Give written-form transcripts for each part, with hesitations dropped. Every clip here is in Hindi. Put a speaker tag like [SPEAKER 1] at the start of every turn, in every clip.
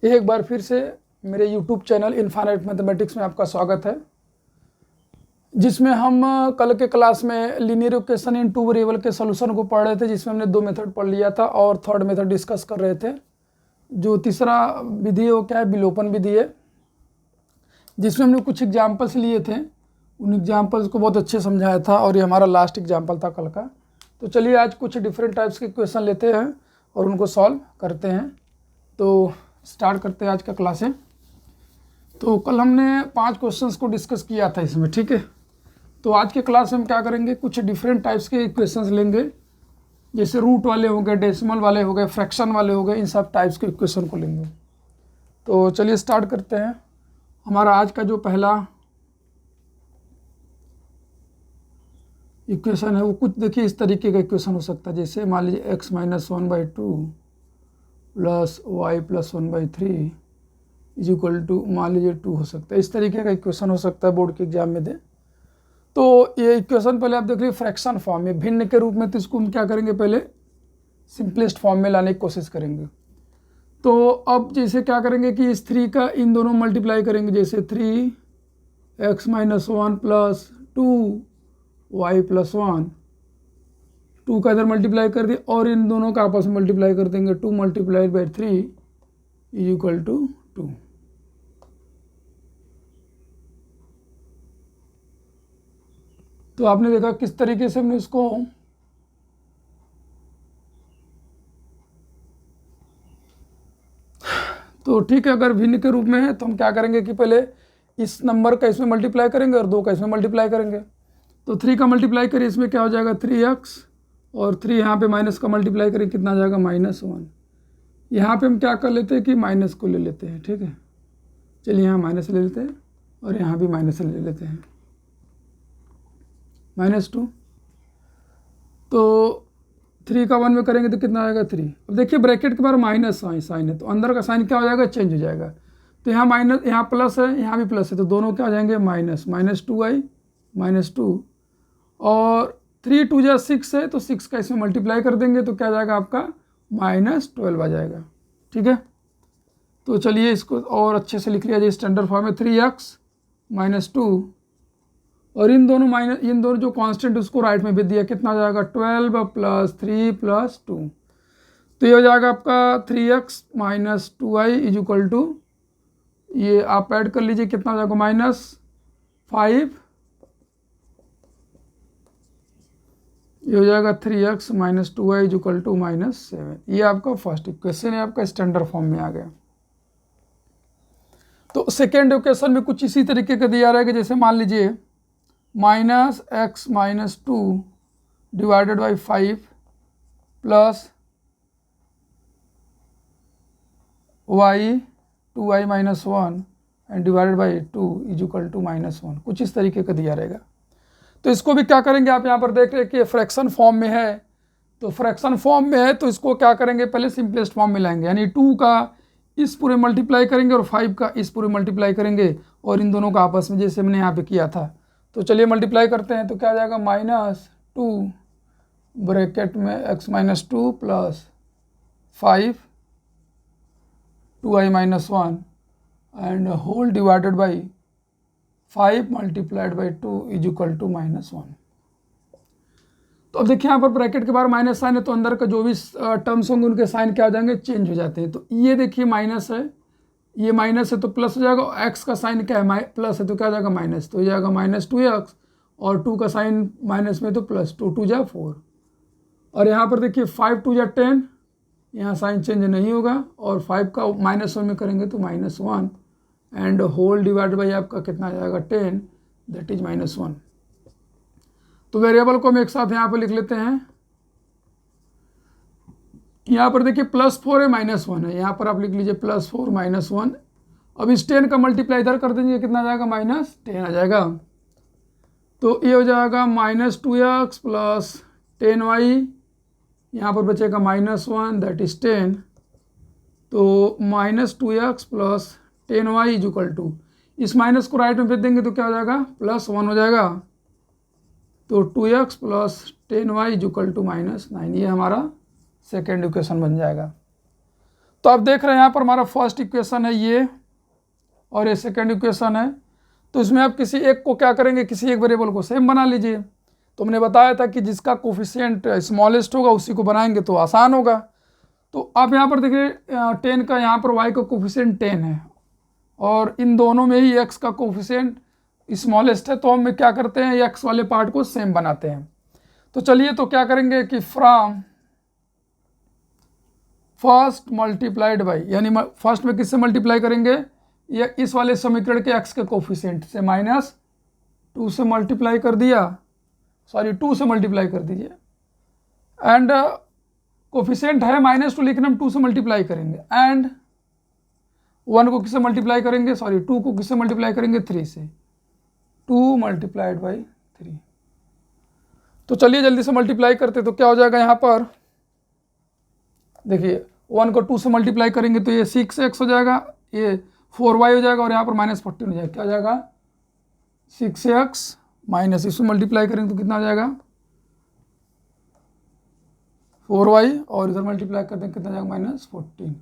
[SPEAKER 1] एक बार फिर से मेरे YouTube चैनल इनफाइनाइट मैथमेटिक्स में आपका स्वागत है, जिसमें हम कल के क्लास में linear equation in two variable के सॉल्यूशन को पढ़ रहे थे, जिसमें हमने दो मेथड पढ़ लिया था और थर्ड मेथड डिस्कस कर रहे थे। जो तीसरा विधि है वो क्या है, विलोपन विधि है, जिसमें हमने कुछ एग्जाम्पल्स लिए थे। उन एग्जाम्पल्स को बहुत अच्छे समझाया था और ये हमारा लास्ट एग्जाम्पल था कल का। तो चलिए आज कुछ डिफरेंट टाइप्स के क्वेश्चन लेते हैं और उनको सॉल्व करते हैं। तो स्टार्ट करते हैं आज का क्लास है। तो कल हमने 5 क्वेश्चंस को डिस्कस किया था इसमें, ठीक है। तो आज के क्लास में हम क्या करेंगे, कुछ डिफरेंट टाइप्स के इक्वेशंस लेंगे, जैसे रूट वाले हो गए, डेसिमल वाले हो गए, फ्रैक्शन वाले हो गए, इन सब टाइप्स के इक्वेशन को लेंगे। तो चलिए स्टार्ट करते हैं। हमारा आज का जो पहला इक्वेशन है वो कुछ देखिए इस तरीके का इक्वेशन हो सकता है। जैसे मान लीजिए x minus 1/2 plus y plus 1/3 is equal to मान लीजिए 2 हो सकता है। इस तरीके का इक्वेशन हो सकता है, बोर्ड के एग्जाम में दे। तो ये इक्वेशन पहले आप देख लीजिए फ्रैक्शन फॉर्म में, भिन्न के रूप में। तो इसको हम क्या करेंगे, पहले सिंपलेस्ट फॉर्म में लाने की कोशिश करेंगे। तो अब जैसे क्या करेंगे कि इस 3 का इन दोनों मल्टीप्लाई करेंगे। जैसे 3x minus 1 plus 2y plus 1, 2 का इधर मल्टीप्लाई कर दिए और इन दोनों का आपस में मल्टीप्लाई कर देंगे। 2 multiplied by 3 is equal to 2। तो आपने देखा किस तरीके से हमने इसको तो ठीक है। अगर भिन्न के रूप में है तो हम क्या करेंगे कि पहले इस नंबर का इसमें मल्टीप्लाई करेंगे और 2 का इसमें मल्टीप्लाई करेंगे। तो 3 का मल्टीप्लाई करिए, इसमें क्या हो जाएगा 3x, और 3 यहाँ पे माइनस का मल्टीप्लाई करें, कितना आ जाएगा -1। यहाँ पे हम क्या कर लेते हैं कि माइनस को ले लेते हैं, ठीक है। चलिए यहाँ माइनस ले लेते हैं और यहाँ भी माइनस ले लेते हैं, -2। तो 3 का 1 में करेंगे तो कितना आएगा 3। अब देखिए ब्रैकेट के बाद माइनस साइन है, तो अंदर का साइन क्या हो जाएगा, चेंज हो जाएगा। तो यहाँ माइनस, यहाँ प्लस है, यहाँ भी प्लस है, तो दोनों क्या हो जाएंगे -2i -2, और 3 2 जा 6 है, तो 6 का इसमें मल्टीप्लाई कर देंगे तो क्या जाएगा आपका -12 आ जाएगा, ठीक है। तो चलिए इसको और अच्छे से लिख लिया जाए स्टैंडर्ड फॉर्म में। 3x -2 और इन दोनों जो कांस्टेंट उसको राइट में भेज दिया, कितना आ जाएगा 12 + 3 + 2। तो ये हो जाएगा आपका 3x - 2i is equal to, ये आप ऐड कर लीजिए, कितना हो जाएगा -5, ये हो जाएगा 3x - 2i is equal to -7। ये आपका फर्स्ट इक्वेशन है, आपका स्टैंडर्ड फॉर्म में आ गया। तो सेकेंड इक्वेशन में कुछ इसी तरीके का दिया रहेगा। जैसे मान लीजिए -x - 2 divided by 5 plus y 2i - 1 and divided by 2 is equal to -1। कुछ इस तरीके का दिया रहेगा। तो इसको भी क्या करेंगे, आप यहाँ पर देख रहे हैं कि फ्रैक्शन फॉर्म में है। तो फ्रैक्शन फॉर्म में है तो इसको क्या करेंगे, पहले सिंपलेस्ट फॉर्म में लाएंगे, यानी 2 का इस पूरे मल्टीप्लाई करेंगे और 5 का इस पूरे मल्टीप्लाई करेंगे और इन दोनों का आपस में जैसे हमने यहाँ पे किया था। तो चलिए मल्टीप्लाई करते हैं। तो क्या आ जाएगा -2 ब्रैकेट में x - 2 plus 5 2i - 1 and whole divided by 5 multiplied by 2 is equal to -1। तो अब देखिए यहाँ पर ब्रैकेट के बाहर माइनस साइन है, तो अंदर का जो भी टर्म्स होंगे उनके साइन क्या हो जाएंगे, चेंज हो जाते हैं। तो ये देखिए माइनस है, ये माइनस है तो प्लस हो जाएगा, और x का साइन क्या है प्लस है तो क्या हो जाएगा माइनस, तो हो जाएगा -2x, और 2 का साइन माइनस में तो प्लस, 2 2 जा 4, और यहाँ पर देखिए 5 2 जा 10, यहाँ साइन चेंज नहीं होगा, और 5 का -1 में करेंगे तो -1 एंड होल डिवाइड बाई आपका कितना आ जाएगा 10, दैट इज -1। तो वेरिएबल को हम एक साथ यहाँ पर लिख लेते हैं। यहाँ पर देखिए +4 है -1 है, यहाँ पर आप लिख लीजिए +4 -1। अब इस 10 का मल्टीप्लाई इधर कर देंगे, कितना आ जाएगा -10 आ जाएगा। तो ये हो जाएगा -2x प्लस 10y, यहाँ पर बचेगा -1 दैट इज 10। तो -2x plus 10y is equal to, इस माइनस को राइट में भेज देंगे तो क्या हो जाएगा +1 हो जाएगा। तो 2x plus 10y is equal to -9। ये हमारा सेकेंड इक्वेशन बन जाएगा। तो आप देख रहे हैं यहाँ पर हमारा फर्स्ट इक्वेशन है ये, और ये सेकेंड इक्वेशन है। तो इसमें आप किसी एक को क्या करेंगे, किसी एक वेरिएबल को सेम बना लीजिए। तो हमने बताया था कि जिसका कोफिशिएंट स्मॉलेस्ट होगा उसी को बनाएंगे तो आसान होगा। तो आप यहाँ पर देखिए 10 का, यहाँ पर y का कोफिशिएंट 10 है और इन दोनों में ही x का कोफिशिएंट स्मॉलेस्ट है। तो हम क्या करते हैं, x वाले पार्ट को सेम बनाते हैं। तो चलिए तो क्या करेंगे कि फ्रॉम फर्स्ट मल्टीप्लाइड बाई, यानी फर्स्ट में किससे मल्टीप्लाई करेंगे, या इस वाले समीकरण के x के कोफिशिएंट से -2 से मल्टीप्लाई कर दिया, सॉरी 2 से मल्टीप्लाई कर दीजिए। एंड कोफिशिएंट है -2 लेकिन हम 2 से मल्टीप्लाई करेंगे। एंड 1 को किससे मल्टीप्लाई करेंगे, सॉरी 2 को किससे मल्टीप्लाई करेंगे, 3 से। 2 मल्टीप्लाइड बाई 3। तो चलिए जल्दी से मल्टीप्लाई करते। तो क्या हो जाएगा यहाँ पर, देखिए 1 को 2 से मल्टीप्लाई करेंगे तो ये 6x हो जाएगा, ये 4y हो जाएगा और यहाँ पर -14 हो जाएगा। क्या हो जाएगा, 6x माइनस, इसमें मल्टीप्लाई करेंगे तो कितना हो जाएगा 4y, और इधर मल्टीप्लाई कर देंगे कितना जाएगा -14।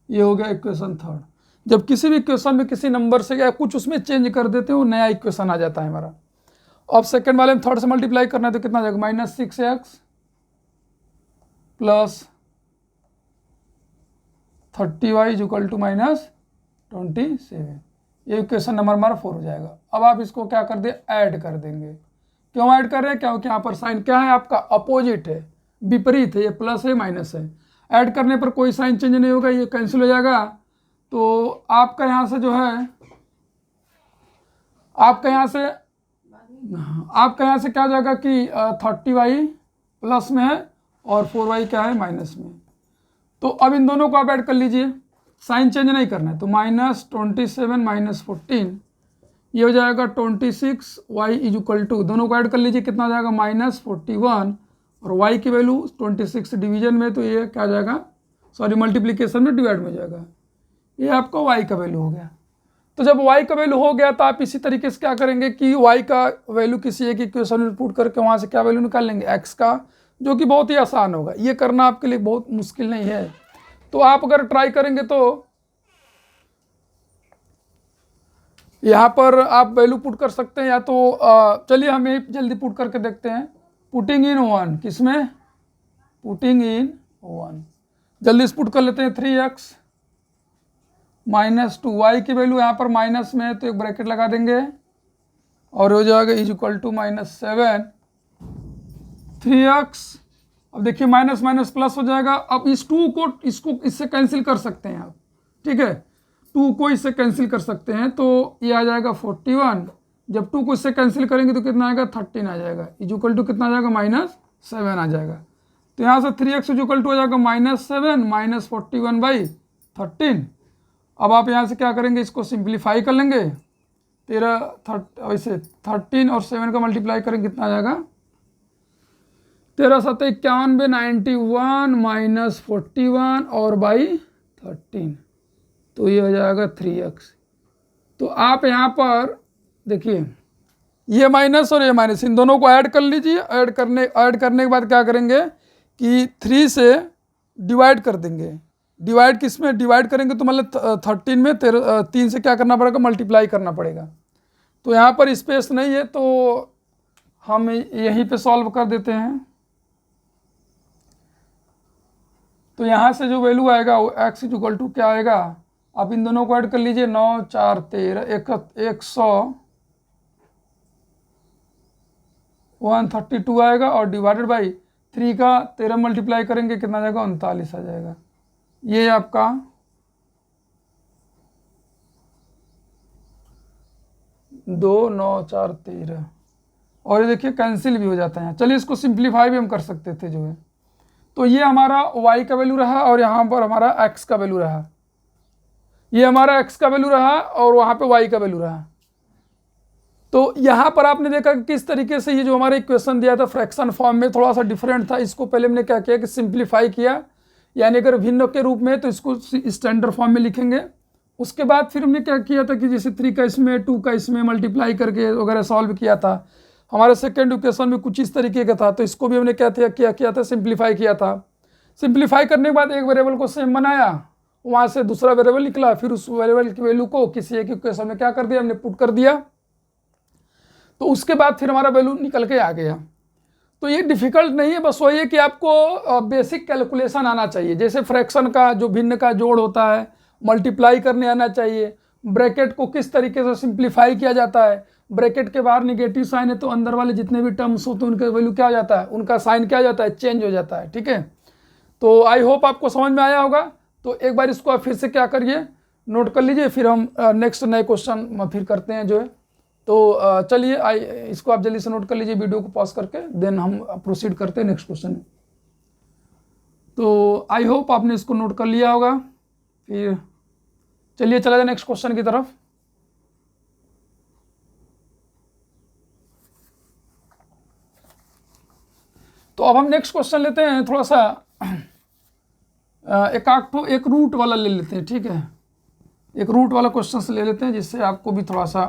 [SPEAKER 1] ये हो गया इक्वेशन थर्ड। जब किसी भी इक्वेशन में किसी नंबर से या कुछ उसमें चेंज कर देते हो, नया इक्वेशन आ जाता है हमारा। अब सेकंड वाले में थर्ड से मल्टीप्लाई करना है तो कितना जाएगा -6x plus 30y equal to -27। ये इक्वेशन नंबर हमारा 4 हो जाएगा। अब आप इसको क्या कर दे, ऐड कर देंगे। क्यों ऐड कर रहे हैं, क्योंकि यहाँ पर साइन क्या है आपका, अपोजिट है, विपरीत है, ये प्लस है माइनस है। ऐड करने पर कोई साइन चेंज नहीं होगा, ये कैंसिल हो जाएगा। तो आपका यहाँ से जो है, आपका यहाँ से क्या हो जाएगा कि 30y प्लस में है और 4y क्या है माइनस में। तो अब इन दोनों को आप ऐड कर लीजिए, साइन चेंज नहीं करना है। तो -27 -14 ये हो जाएगा 26y इक्वल टू, दोनों को ऐड कर लीजिए कितना हो जाएगा -41, और y की वैल्यू 26 डिवीजन में, तो ये क्या हो जाएगा, सॉरी मल्टीप्लिकेशन में डिवाइड में हो जाएगा। ये आपका y का वैल्यू हो गया। तो जब y का वैल्यू हो गया तो आप इसी तरीके से क्या करेंगे कि y का वैल्यू किसी एक इक्वेशन में पुट करके वहाँ से क्या वैल्यू निकाल लेंगे x का, जो कि बहुत ही आसान होगा। ये करना आपके लिए बहुत मुश्किल नहीं है। तो आप अगर ट्राई करेंगे तो यहाँ पर आप वैल्यू पुट कर सकते हैं, या तो चलिए हम ये जल्दी पुट करके देखते हैं। पुटिंग इन 1, किसमें, पुटिंग इन 1, जल्दी से पुट कर लेते हैं। 3x -2y की वैल्यू यहाँ पर माइनस में है तो एक ब्रैकेट लगा देंगे और हो जाएगा इक्वल टू -7 3x। अब देखिए माइनस माइनस प्लस हो जाएगा। अब इस 2 को इससे कैंसिल कर सकते हैं आप, ठीक है, 2 को इससे कैंसिल कर सकते हैं। तो ये आ जाएगा 41, जब 2 को इससे कैंसिल करेंगे तो कितना आएगा 13 आ जाएगा, इक्वल टू कितना आ जाएगा -7 आ जाएगा। तो यहाँ से 3x इक्वल टू हो जाएगा -7 -41/13। अब आप यहाँ से क्या करेंगे, इसको सिंप्लीफाई कर लेंगे। 13 और 7 का मल्टीप्लाई करेंगे कितना आ जाएगा 13 7 91 91 -41 और बाई 13, तो ये हो जाएगा 3x। तो आप यहाँ पर देखिए ये माइनस और ये माइनस, इन दोनों को ऐड कर लीजिए। ऐड करने के बाद क्या करेंगे कि 3 से डिवाइड कर देंगे। डिवाइड किस में डिवाइड करेंगे तो मतलब 13 में 3 से क्या करना पड़ेगा, मल्टीप्लाई करना पड़ेगा। तो यहाँ पर स्पेस नहीं है तो हम यहीं पे सॉल्व कर देते हैं। तो यहाँ से जो वैल्यू आएगा वो x इक्वल टू क्या आएगा, आप इन दोनों को ऐड कर लीजिए। 9 4 13 132 आएगा और डिवाइडेड बाई 3 का 13 मल्टीप्लाई करेंगे कितना आ जाएगा 39 आ जाएगा। ये आपका 2 9 4 13 और ये देखिए कैंसिल भी हो जाता है। चलिए इसको सिंप्लीफाई भी हम कर सकते थे जो है। तो ये हमारा y का वैल्यू रहा और यहाँ पर हमारा x का वैल्यू रहा। ये हमारा x का वैल्यू रहा और वहाँ पे y का वैल्यू रहा। तो यहाँ पर आपने देखा कि किस तरीके से ये जो हमारा इक्वेशन दिया था फ्रैक्शन फॉर्म में थोड़ा सा डिफरेंट था। इसको पहले हमने क्या किया कि सिंप्लीफाई किया, यानी अगर भिन्न के रूप में तो इसको स्टैंडर्ड फॉर्म में लिखेंगे। उसके बाद फिर हमने क्या किया था कि जैसे 3 का इसमें 2 का इसमें मल्टीप्लाई करके वगैरह सॉल्व किया था। हमारे सेकेंड इक्वेशन में कुछ इस तरीके का था, तो इसको भी हमने क्या किया था सिंप्लीफाई किया था। सिंप्लीफाई करने के बाद एक वेरिएबल को सेम बनाया वहाँ से दूसरा वेरिएबल निकला, फिर उस वेरिएबल की वैल्यू को किसी एक इक्वेशन में क्या कर दिया, हमने पुट कर दिया, तो उसके बाद फिर हमारा वैल्यू निकल के आ गया। तो ये डिफ़िकल्ट नहीं है, बस वही है कि आपको बेसिक कैलकुलेशन आना चाहिए। जैसे फ्रैक्शन का जो भिन्न का जोड़ होता है, मल्टीप्लाई करने आना चाहिए, ब्रैकेट को किस तरीके से सिंप्लीफाई किया जाता है, ब्रैकेट के बाहर निगेटिव साइन है तो अंदर वाले जितने भी टर्म्स होते हैं उनका वैल्यू क्या हो जाता है, उनका साइन क्या हो जाता है, चेंज हो जाता है। ठीक है, तो आई होप आपको समझ में आया होगा। तो एक बार इसको आप फिर से क्या करिए, नोट कर लीजिए, फिर हम नेक्स्ट नए क्वेश्चन फिर करते हैं जो है। तो चलिए इसको आप जल्दी से नोट कर लीजिए, वीडियो को पॉज करके, देन हम प्रोसीड करते हैं नेक्स्ट क्वेश्चन में। तो आई होप आपने इसको नोट कर लिया होगा। फिर चलिए चला जाए नेक्स्ट क्वेश्चन की तरफ। तो अब हम नेक्स्ट क्वेश्चन लेते हैं, थोड़ा सा एक रूट वाला ले लेते हैं। ठीक है, एक रूट वाला क्वेश्चन ले लेते हैं, जिससे आपको भी थोड़ा सा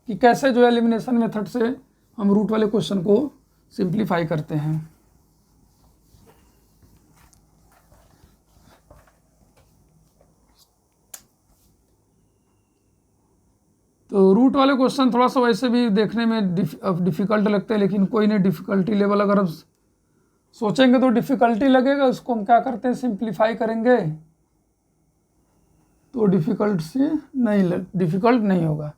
[SPEAKER 1] कि कैसे जो है एलिमिनेशन मेथड से हम रूट वाले क्वेश्चन को सिंप्लीफाई करते हैं। तो रूट वाले क्वेश्चन थोड़ा सा वैसे भी देखने में डिफ़िकल्ट लगते हैं, लेकिन कोई नहीं, डिफ़िकल्टी लेवल अगर हम सोचेंगे तो डिफ़िकल्टी लगेगा, उसको हम क्या करते हैं, सिंप्लीफाई करेंगे तो डिफ़िकल्ट नहीं होगा।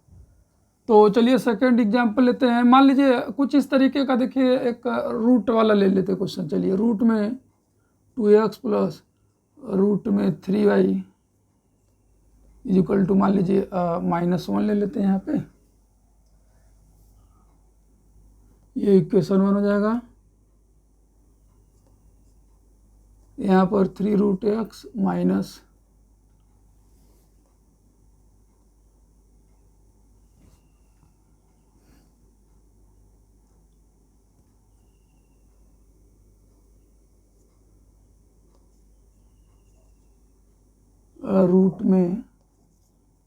[SPEAKER 1] तो चलिए सेकंड एग्जांपल लेते हैं। मान लीजिए कुछ इस तरीके का, देखिए एक रूट वाला ले लेते हैं क्वेश्चन। चलिए रूट में 2x प्लस रूट में 3y इक्वल टू मान लीजिए -1 ले लेते हैं यहाँ पे। ये इक्वेशन 1 हो जाएगा। यहाँ पर 3 रूट x माइनस रूट में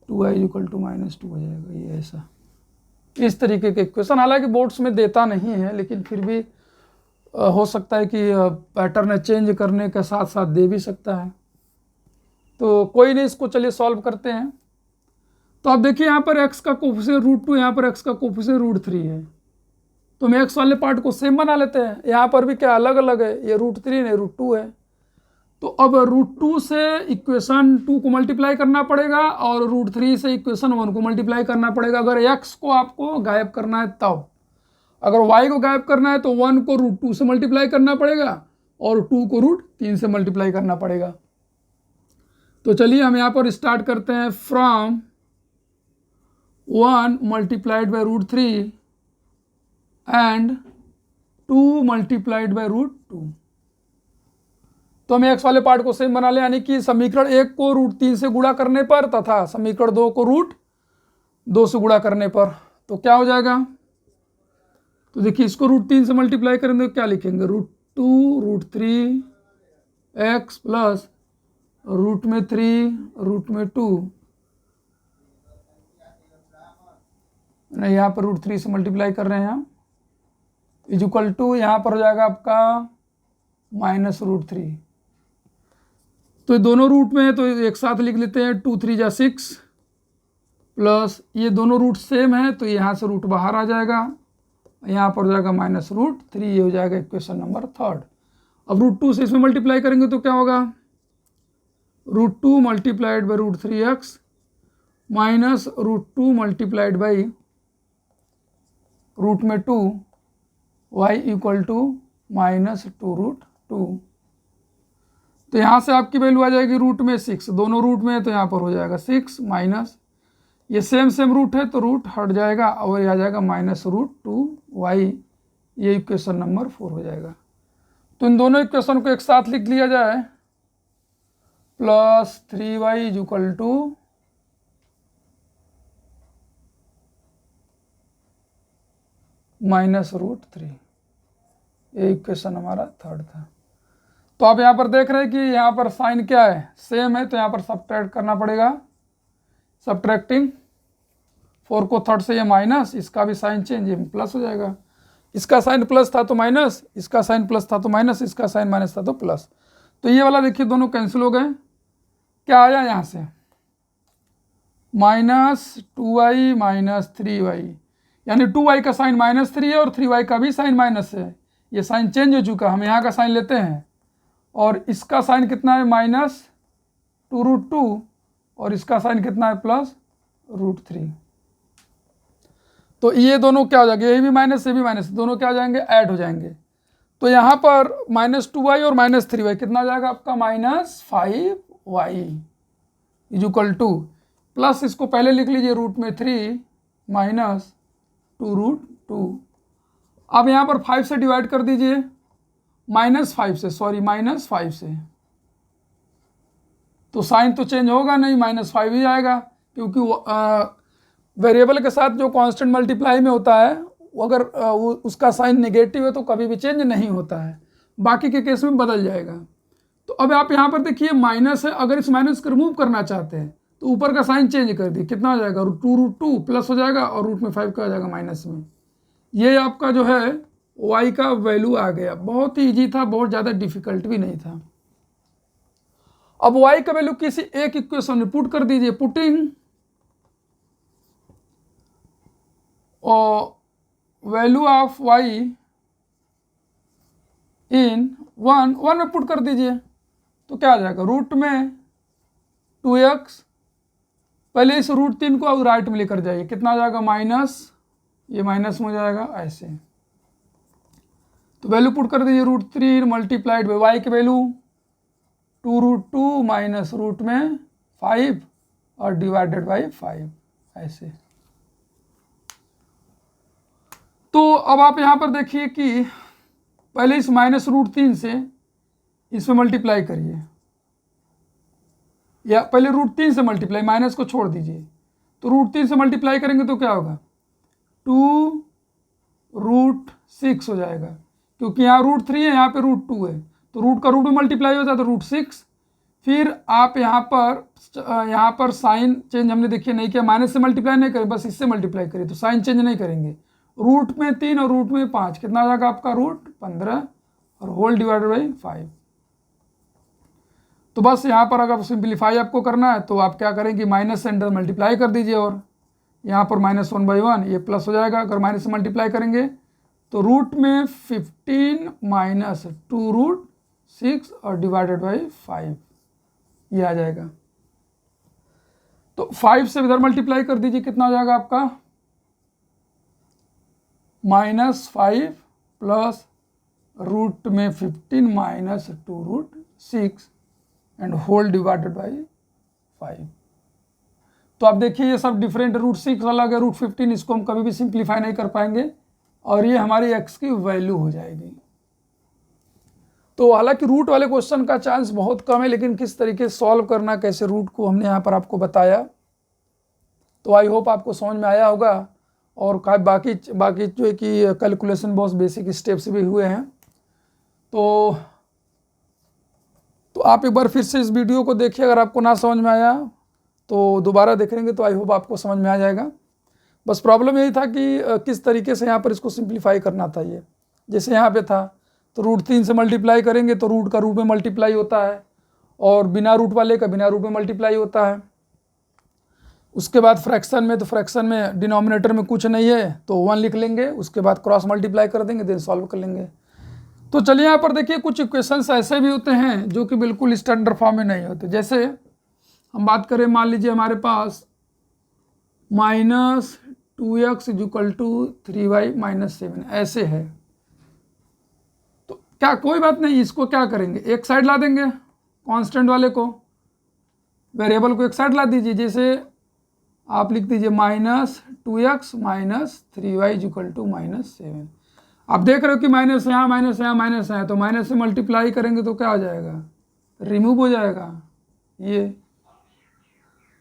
[SPEAKER 1] 2i इक्वल टू -2 हो जाएगा। ये ऐसा इस तरीके के इक्वेशन, हालांकि बोर्ड्स में देता नहीं है, लेकिन फिर भी हो सकता है कि पैटर्न चेंज करने के साथ साथ दे भी सकता है। तो कोई नहीं, इसको चलिए सॉल्व करते हैं। तो आप देखिए यहाँ पर x का कोफिशिएंट √2, यहाँ पर x का कोफिशिएंट √3 है, तो हम x वाले पार्ट को सेम बना लेते हैं। यहाँ पर भी क्या अलग अलग है, ये √3 नहीं √2 है। तो अब √2 से इक्वेशन 2 को मल्टीप्लाई करना पड़ेगा और √3 से इक्वेशन 1 को मल्टीप्लाई करना पड़ेगा, अगर x को आपको गायब करना है तब। अगर y को गायब करना है तो 1 को √2 से मल्टीप्लाई करना पड़ेगा और 2 को √3 से मल्टीप्लाई करना पड़ेगा। तो चलिए हम यहाँ पर स्टार्ट करते हैं from 1 multiplied by √3 and 2 multiplied by √2। तो हमें x वाले पार्ट को सेम बना ले, यानी कि समीकरण 1 को √3 से गुणा करने पर तथा समीकरण 2 को √2 से गुणा करने पर तो क्या हो जाएगा। तो देखिए इसको √3 से मल्टीप्लाई करेंगे तो क्या लिखेंगे, √2 √3 x प्लस रूट में 3 रूट में 2, यहाँ पर √3 से मल्टीप्लाई कर रहे हैं हम, इक्वल टू यहाँ पर हो जाएगा आपका -√3। तो ये दोनों रूट में है तो एक साथ लिख लेते हैं, 2 3 जा 6 प्लस ये दोनों रूट सेम है तो यहाँ से रूट बाहर आ जाएगा, यहाँ पर हो जाएगा -√3। ये हो जाएगा इक्वेशन नंबर 3। अब √2 से इसमें मल्टीप्लाई करेंगे तो क्या होगा, √2 multiplied by √3x minus √2 multiplied by root में 2 y इक्वल टू -2√2। तो यहाँ से आपकी वैल्यू आ जाएगी रूट में 6, दोनों रूट में है तो यहाँ पर हो जाएगा 6 माइनस ये सेम रूट है तो रूट हट जाएगा और ये आ जाएगा -√2y। ये इक्वेशन नंबर 4 हो जाएगा। तो इन दोनों इक्वेशन को एक साथ लिख लिया जाए, प्लस 3y इक्वल टू -√3। ये इक्वेशन हमारा 3 था। तो आप यहाँ पर देख रहे हैं कि यहाँ पर साइन क्या है, सेम है, तो यहाँ पर सब्ट्रैक्ट करना पड़ेगा। सब्ट्रैक्टिंग 4 को 3 से ये माइनस, इसका भी साइन चेंज, ये प्लस हो जाएगा। इसका साइन प्लस था तो माइनस, इसका साइन प्लस था तो माइनस, इसका साइन माइनस था तो प्लस। तो ये वाला देखिए दोनों कैंसिल हो गए, क्या आया यहाँ से, -2y माइनस 3y, यानी 2y का साइन -3 है और 3y का भी साइन माइनस है। ये साइन चेंज हो चुका, हम यहाँ का साइन लेते हैं और इसका साइन कितना है -2√2 और इसका साइन कितना है +√3। तो ये दोनों क्या हो जाएंगे, ये भी माइनस ये भी माइनस, दोनों क्या हो जाएंगे, ऐड हो जाएंगे। तो यहाँ पर -2y और -3y कितना हो जाएगा आपका -5y इजुकल टू प्लस, इसको पहले लिख लीजिए √3 माइनस 2√2। अब यहाँ पर 5 से डिवाइड कर दीजिए, -5 से, तो साइन तो चेंज होगा नहीं, -5 ही आएगा, क्योंकि वेरिएबल के साथ जो कांस्टेंट मल्टीप्लाई में होता है वो अगर उसका साइन नेगेटिव है तो कभी भी चेंज नहीं होता है, बाकी के केस में बदल जाएगा। तो अब आप यहाँ पर देखिए माइनस है, अगर इस माइनस को रिमूव करना चाहते हैं तो ऊपर का साइन चेंज कर दिए, कितना हो जाएगा, 2√2 प्लस हो जाएगा और √5 का हो जाएगा माइनस में। ये आपका जो है y का वैल्यू आ गया। बहुत ही ईजी था, बहुत ज़्यादा डिफिकल्ट भी नहीं था। अब y का वैल्यू किसी एक इक्वेशन में पुट कर दीजिए, पुटिंग और वैल्यू ऑफ y इन 1 में पुट कर दीजिए, तो क्या आ जाएगा, रूट में 2x, पहले इस √3 को राइट में लेकर जाइए, कितना आ जाएगा माइनस, ये माइनस में हो जाएगा ऐसे। तो वैल्यू पुट कर दीजिए √3 मल्टीप्लाइड बाई y की वैल्यू 2√2 माइनस रूट में 5 और डिवाइडेड बाई 5 ऐसे। तो अब आप यहाँ पर देखिए कि पहले इस -√3 से इसमें मल्टीप्लाई करिए, या पहले √3 से मल्टीप्लाई, माइनस को छोड़ दीजिए, तो √3 से मल्टीप्लाई करेंगे तो क्या होगा, 2√6 हो जाएगा, क्योंकि यहाँ √3 है, यहाँ पे √2 है, तो रूट का रूट में मल्टीप्लाई हो जाता है तो √6। फिर आप यहाँ पर साइन चेंज हमने देखिए नहीं किया, माइनस से मल्टीप्लाई नहीं करें, बस इससे मल्टीप्लाई करिए, तो साइन चेंज नहीं करेंगे। रूट में 3 और रूट में 5, कितना आ जाएगा आपका √15 और होल डिवाइडेड बाई 5। तो बस यहाँ पर अगर सिंप्लीफाई आपको करना है तो आप क्या करेंगे, माइनस से अंडर मल्टीप्लाई कर दीजिए और यहाँ पर -1/1, ये प्लस हो जाएगा। अगर माइनस से मल्टीप्लाई करेंगे तो रूट में 15 माइनस 2√6 और डिवाइडेड बाई 5 ये आ जाएगा। तो 5 से इधर मल्टीप्लाई कर दीजिए, कितना हो जाएगा आपका -5 प्लस रूट में 15 minus 2√6 and whole divided by 5। तो आप देखिए ये सब डिफरेंट, √6 अलग है, √15, इसको हम कभी भी सिंप्लीफाई नहीं कर पाएंगे और ये हमारी x की वैल्यू हो जाएगी। तो हालांकि रूट वाले क्वेश्चन का चांस बहुत कम है, लेकिन किस तरीके से सॉल्व करना, कैसे रूट को हमने यहाँ पर आपको बताया, तो आई होप आपको समझ में आया होगा। और बाकी जो है कि कैलकुलेशन बहुत बेसिक स्टेप्स भी हुए हैं। तो आप एक बार फिर से इस वीडियो को देखिए, अगर आपको ना समझ में आया तो दोबारा देखेंगे तो आई होप आपको समझ में आ जाएगा। बस प्रॉब्लम यही था कि किस तरीके से यहाँ पर इसको सिंप्लीफाई करना था। ये जैसे यहाँ पे था तो √3 से मल्टीप्लाई करेंगे तो रूट का रूट में मल्टीप्लाई होता है और बिना रूट वाले का बिना रूट में मल्टीप्लाई होता है। उसके बाद फ्रैक्शन में, तो फ्रैक्शन में डिनोमिनेटर में कुछ नहीं है तो 1 लिख लेंगे, उसके बाद क्रॉस मल्टीप्लाई कर देंगे, देन सॉल्व कर लेंगे। तो चलिए यहाँ पर देखिए कुछ इक्वेशंस ऐसे भी होते हैं जो कि बिल्कुल स्टैंडर्ड फॉर्म में नहीं होते। जैसे हम बात करें, मान लीजिए हमारे पास -2x = 3y - 7 ऐसे है, तो क्या कोई बात नहीं, इसको क्या करेंगे, एक साइड ला देंगे, कांस्टेंट वाले को, वेरिएबल को एक साइड ला दीजिए। जैसे आप लिख दीजिए -2x - 3y = -7। आप देख रहे हो कि माइनस यहाँ माइनस यहाँ माइनस यहाँ, तो माइनस से मल्टीप्लाई करेंगे तो क्या हो जाएगा, रिमूव हो जाएगा ये।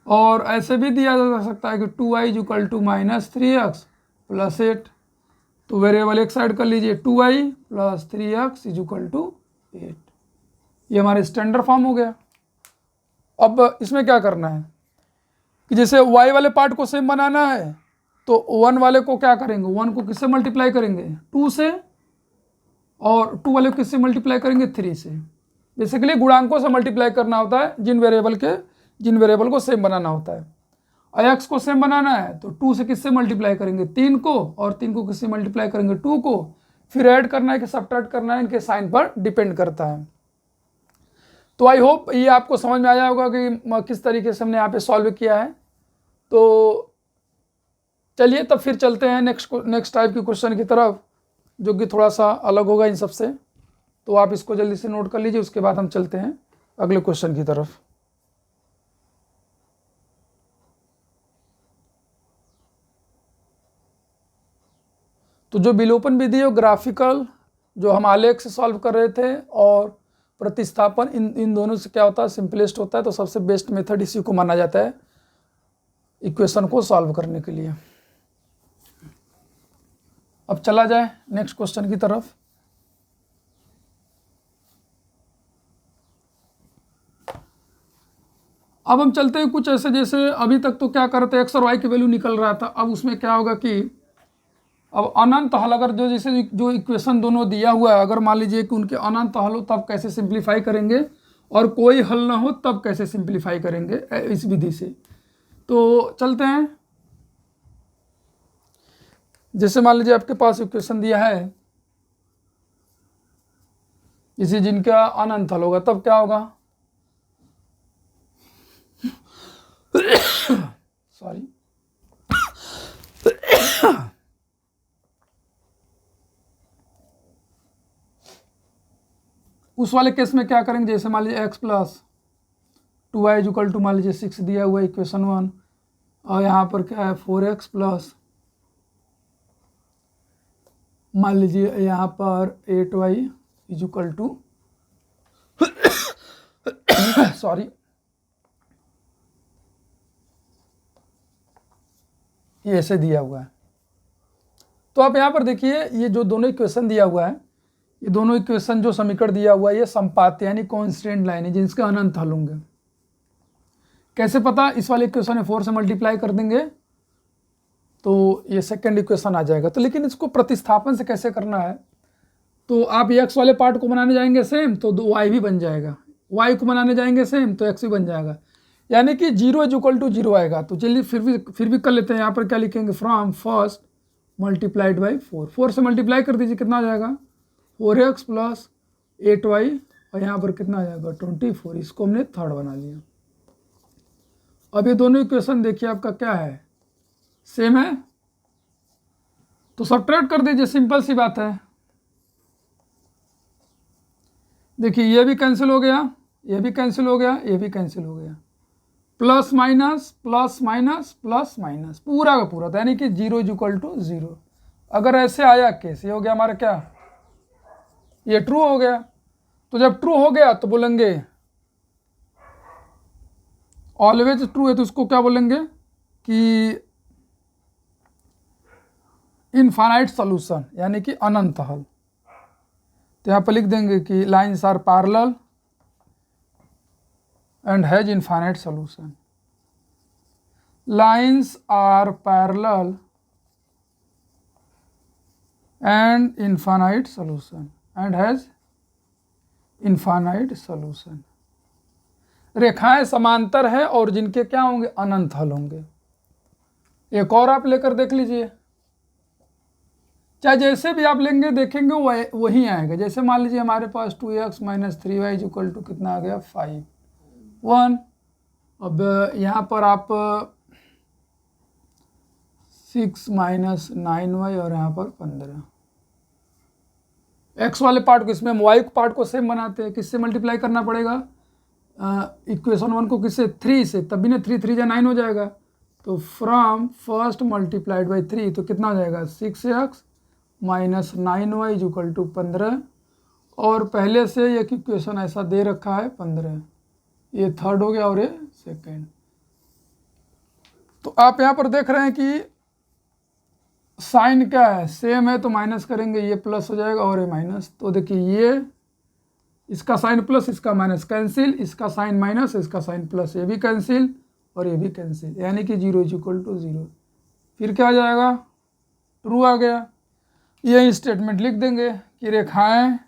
[SPEAKER 1] और ऐसे भी दिया जा सकता है कि 2y = -3x + 8, तो वेरिएबल एक साइड कर लीजिए, 2y + 3x = 8। ये हमारे स्टैंडर्ड फॉर्म हो गया। अब इसमें क्या करना है कि जैसे y वाले पार्ट को सेम बनाना है तो 1 वाले को क्या करेंगे, 1 को किससे मल्टीप्लाई करेंगे, 2 से, और 2 वाले को किससे मल्टीप्लाई करेंगे, 3 से। बेसिकली गुणांकों से मल्टीप्लाई करना होता है जिन वेरिएबल के जिन वेरिएबल को सेम बनाना होता है। और एक्स को सेम बनाना है तो 2 से किससे मल्टीप्लाई करेंगे, 3 को, और 3 को किससे मल्टीप्लाई करेंगे, 2 को, फिर ऐड करना है कि सब्ट्रैक्ट करना है, इनके साइन पर डिपेंड करता है। तो आई होप ये आपको समझ में आया होगा कि किस तरीके से हमने यहाँ पे सॉल्व किया है। तो चलिए तब फिर चलते हैं नेक्स्ट टाइप की क्वेश्चन की तरफ, जो कि थोड़ा सा अलग होगा इन सबसे। तो आप इसको जल्दी से नोट कर लीजिए, उसके बाद हम चलते हैं अगले क्वेश्चन की तरफ। तो जो विलोपन विधि है ग्राफिकल, जो हम आलेख से सॉल्व कर रहे थे, और प्रतिस्थापन, इन दोनों से क्या होता है, सिंपलेस्ट होता है। तो सबसे बेस्ट मेथड इसी को माना जाता है इक्वेशन को सॉल्व करने के लिए। अब चला जाए नेक्स्ट क्वेश्चन की तरफ। अब हम चलते हैं कुछ ऐसे, जैसे अभी तक तो क्या करते हैं, एक्स और वाई की वैल्यू निकल रहा था। अब उसमें क्या होगा कि अब अनंत हल, अगर जो जैसे जो इक्वेशन दोनों दिया हुआ है, अगर मान लीजिए कि उनके अनंत हल हो तब कैसे सिंप्लीफाई करेंगे, और कोई हल ना हो तब कैसे सिंप्लीफाई करेंगे इस विधि से। तो चलते हैं। जैसे मान लीजिए आपके पास इक्वेशन दिया है, इसी जिनका अनंत हल होगा तब क्या होगा, सॉरी, उस वाले केस में क्या करेंगे, जैसे मान लीजिए x plus 2y equal to मान लीजिए 6 दिया हुआ है इक्वेशन 1, और यहाँ पर क्या है 4x प्लस मान लीजिए यहाँ पर 8y इक्वल टू सॉरी, ये ऐसे दिया हुआ है। तो आप यहाँ पर देखिए, ये जो दोनों इक्वेशन दिया हुआ है, ये दोनों इक्वेशन जो समीकरण दिया हुआ है, ये संपात्य यानी कॉन्स्टेंट लाइन है जिनके अनंत हल होंगे। कैसे पता, इस वाले इक्वेशन में 4 से मल्टीप्लाई कर देंगे तो ये सेकंड इक्वेशन आ जाएगा। तो लेकिन इसको प्रतिस्थापन से कैसे करना है, तो आप एक्स वाले पार्ट को बनाने जाएंगे सेम तो वाई भी बन जाएगा, वाई को बनाने जाएंगे सेम तो एक्स भी बन जाएगा, यानी कि 0 इक्वल टू 0 आएगा। तो चलिए फिर भी कर लेते हैं। यहाँ पर क्या लिखेंगे, फ्रॉम फर्स्ट मल्टीप्लाइड बाई 4 से मल्टीप्लाई कर दीजिए, कितना आ जाएगा 4x प्लस 8y, और यहाँ पर कितना आ जाएगा 24। इसको हमने थर्ड बना लिया। अब ये दोनों इक्वेशन देखिए आपका क्या है, सेम है, तो सब्ट्रैक्ट कर दीजिए, सिंपल सी बात है। देखिए ये भी कैंसिल हो गया, ये भी कैंसिल हो गया, ये भी कैंसिल हो गया, plus minus plus minus plus minus पूरा का पूरा, यानी कि 0 इक्वल टू 0। अगर ऐसे आया केस, ये हो गया हमारा क्या, ये ट्रू हो गया। तो जब ट्रू हो गया तो बोलेंगे ऑलवेज ट्रू है, तो इसको क्या बोलेंगे कि इनफाइनाइट सॉल्यूशन, यानी कि अनंत हल। तो यहाँ पर लिख देंगे कि lines are parallel and has infinite solution. Lines are parallel and infinite solution and has infinite solution. रेखाएं समांतर है और जिनके क्या होंगे, अनंत हल होंगे। एक और आप लेकर देख लीजिए, चाहे जैसे भी आप लेंगे देखेंगे वही आएगा। जैसे मान लीजिए हमारे पास 2x minus 3y equal to कितना आ गया 5 1। अब यहाँ पर आप 6 माइनस 9y और यहाँ पर 15। x वाले पार्ट को, इसमें हम y पार्ट को सेम बनाते हैं, किससे मल्टीप्लाई करना पड़ेगा, इक्वेशन 1 को किससे, 3 से, तब भी ना 3 3 जा 9 हो जाएगा। तो फ्रॉम फर्स्ट मल्टीप्लाइड बाई 3, तो कितना आ जाएगा 6x minus 9y equal to 15, और पहले से एक इक्वेशन ऐसा दे रखा है 15, ये थर्ड हो गया और ये सेकेंड। तो आप यहाँ पर देख रहे हैं कि साइन क्या है, सेम है, तो माइनस करेंगे, ये प्लस हो जाएगा और ये माइनस। तो देखिए ये इसका साइन प्लस, इसका माइनस कैंसिल, इसका साइन माइनस, इसका साइन प्लस, ये भी कैंसिल और ये भी कैंसिल, यानी कि 0 इक्वल टू 0। फिर क्या आ जाएगा, ट्रू आ गया। ये स्टेटमेंट लिख देंगे कि रेखाएं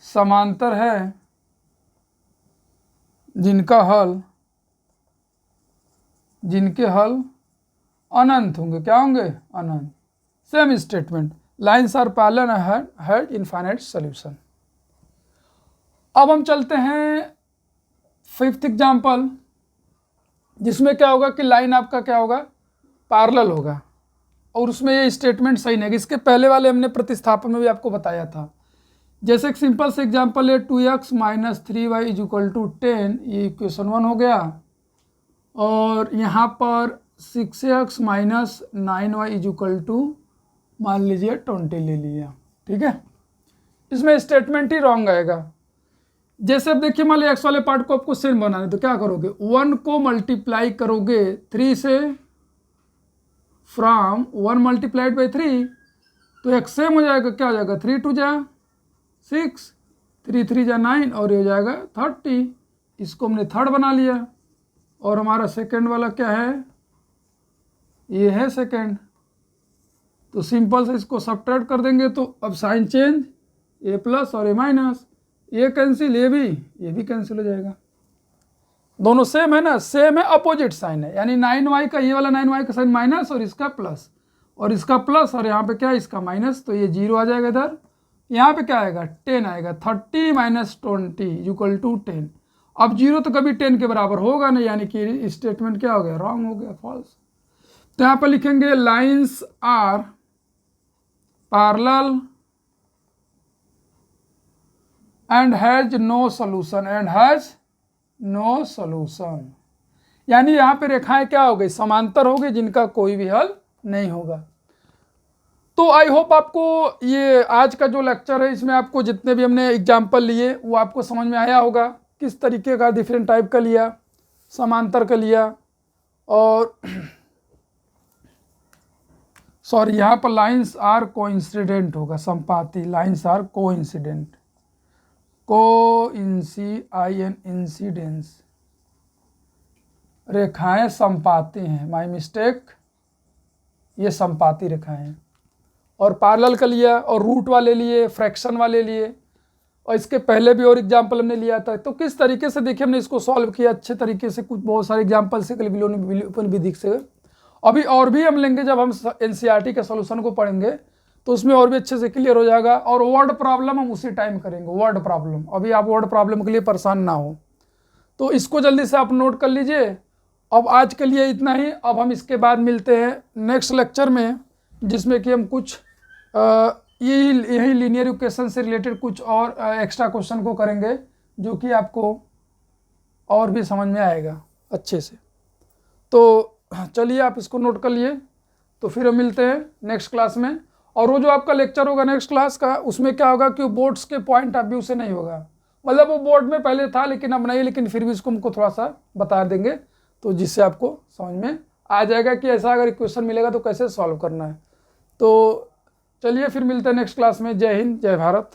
[SPEAKER 1] समांतर है जिनके हल अनंत होंगे। क्या होंगे? अनंत। Same statement, lines are parallel and had infinite solution. अब हम चलते हैं 5th एग्जाम्पल, जिसमें क्या होगा कि लाइन आपका क्या होगा? पैरेलल होगा, और उसमें ये स्टेटमेंट सही नहीं है। इसके पहले वाले हमने प्रतिस्थापन में भी आपको बताया था। जैसे एक सिंपल से एग्जाम्पल है 2x - 3y = 10, ये इक्वेशन 1 हो गया। और यहाँ पर 6x - 9y = मान लीजिए 20 ले लिया। ठीक है, इसमें स्टेटमेंट ही रॉन्ग आएगा। जैसे अब देखिए, मान लीजिए एक्स वाले पार्ट को आपको सेम बनाना है, तो क्या करोगे? 1 को मल्टीप्लाई करोगे 3 से, फ्रॉम 1 × 3, तो एक्स सेम हो जाएगा। क्या हो जाएगा? 3 × 2 = 6, 3 × 3 = 9, और ये हो जाएगा 30। इसको हमने थर्ड बना लिया। और हमारा सेकंड वाला क्या है? ये है सेकंड। तो सिंपल से इसको सब्ट्रैक्ट कर देंगे, तो अब साइन चेंज, ए प्लस और ए माइनस, ये कैंसिल, ये भी कैंसिल हो जाएगा। दोनों सेम है ना? सेम है, अपोजिट साइन है। यानी 9y का, ये वाला 9y का साइन माइनस, और इसका प्लस, और इसका प्लस, और यहाँ पे क्या है? इसका माइनस। तो ये 0 आ जाएगा इधर। यहाँ पे क्या आएगा? 10 आएगा। 30 - 20 = 10। अब 0 तो कभी 10 के बराबर होगा नहीं, यानी कि स्टेटमेंट क्या हो गया? रॉन्ग हो गया, फॉल्स। तो यहाँ पर लिखेंगे lines are parallel and has no solution, यानी यहाँ पे रेखाएं क्या हो गई? समांतर हो गई, जिनका कोई भी हल नहीं होगा। तो आई होप आपको ये आज का जो लेक्चर है, इसमें आपको जितने भी हमने एग्जाम्पल लिए वो आपको समझ में आया होगा। किस तरीके का डिफरेंट टाइप का लिया, समांतर का लिया, और सॉरी, यहाँ पर लाइन्स आर कोइंसिडेंट होगा, संपाती। लाइन्स आर कोइंसिडेंट, इंसिडेंस, रेखाएं संपाती हैं। माय मिस्टेक, ये संपाती रेखाएं हैं। और पैरेलल का लिया, और रूट वाले लिए, फ्रैक्शन वाले लिए, और इसके पहले भी और एग्जाम्पल हमने लिया था। तो किस तरीके से देखिए हमने इसको सॉल्व किया अच्छे तरीके से, कुछ बहुत सारे एग्जाम्पल से विधि से। अभी और भी हम लेंगे, जब हम NCERT के सॉल्यूशन को पढ़ेंगे तो उसमें और भी अच्छे से क्लियर हो जाएगा। और वर्ड प्रॉब्लम हम उसी टाइम करेंगे, वर्ड प्रॉब्लम। अभी आप वर्ड प्रॉब्लम के लिए परेशान ना हो, तो इसको जल्दी से आप नोट कर लीजिए। अब आज के लिए इतना ही। अब हम इसके बाद मिलते हैं नेक्स्ट लेक्चर में, जिसमें कि हम कुछ यही लीनियर इक्वेशन से रिलेटेड कुछ और एक्स्ट्रा क्वेश्चन को करेंगे, जो कि आपको और भी समझ में आएगा अच्छे से। तो चलिए, आप इसको नोट कर लिए। तो फिर हम मिलते हैं नेक्स्ट क्लास में। और वो जो आपका लेक्चर होगा नेक्स्ट क्लास का, उसमें क्या होगा कि बोर्ड्स के पॉइंट ऑफ व्यू से नहीं होगा। मतलब वो बोर्ड में पहले था, लेकिन अब नहीं, लेकिन फिर भी इसको हमको थोड़ा सा बता देंगे, तो जिससे आपको समझ में आ जाएगा कि ऐसा अगर इक्वेशन मिलेगा तो कैसे सॉल्व करना है। तो चलिए, फिर मिलते हैं नेक्स्ट क्लास में। जय हिंद, जय भारत।